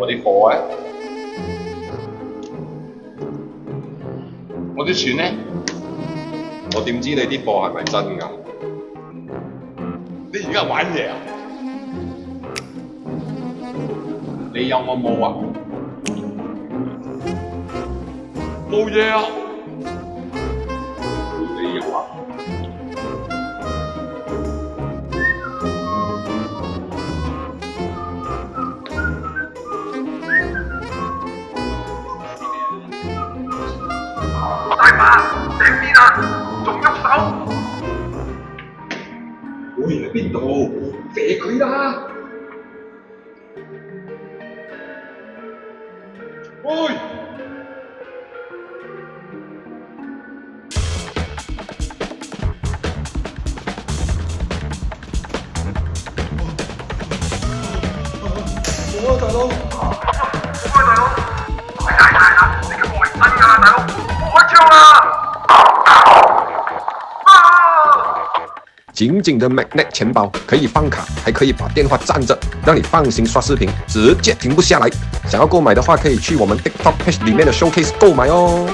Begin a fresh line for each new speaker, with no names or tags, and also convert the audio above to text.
我啲貨啊？我啲錢呢？
我點知你啲貨係咪真㗎？
你而家玩嘢啊？你有我冇啊？冇嘢啊？你有啊？
大馬整邊啊？仲喐手？
喂，喺邊度？射佢啦！
喂！
我大佬，
喂，大佬，大啦！你嘅貨係真㗎，大佬，我開槍啦！
紧紧的 Magnet 钱包可以放卡，还可以把电话占着，让你放心刷视频，直接停不下来。想要购买的话，可以去我们 TikTok page 里面的 Showcase 购买哦。